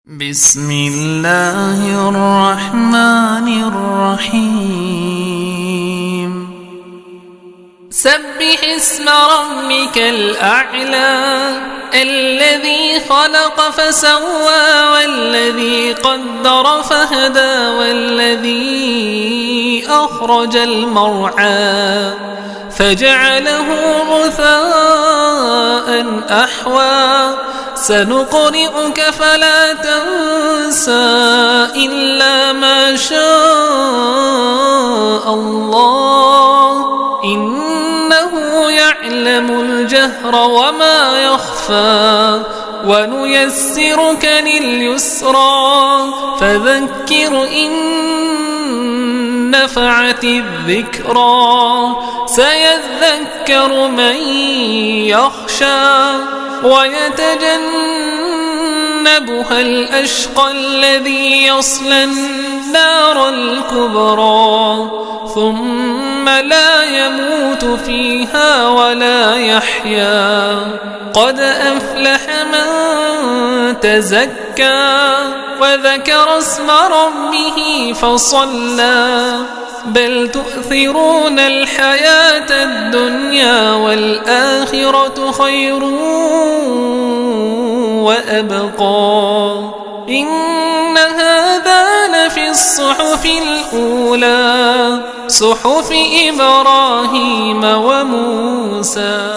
بسم الله الرحمن الرحيم سبح اسم ربك الأعلى الذي خلق فسوى والذي قدر فهدى والذي أخرج المرعى فجعله غثاء أحوى سنقرئك فلا تنسى إلا ما شاء الله إنه يعلم الجهر وما يخفى ونيسرك لليسرى فذكر إن نفعت الذكرى سيذكر من يخشى ويتجنبها الأشقى الذي يصلى النار الكبرى ثم لا يموت فيها ولا يحيا قد أفلح من تزكى وذكر اسم ربه فصلى بل تؤثرون الحياة الدنيا والآخرة خير وأبقى إن هذا لفي الصحف الأولى صحف إبراهيم وموسى.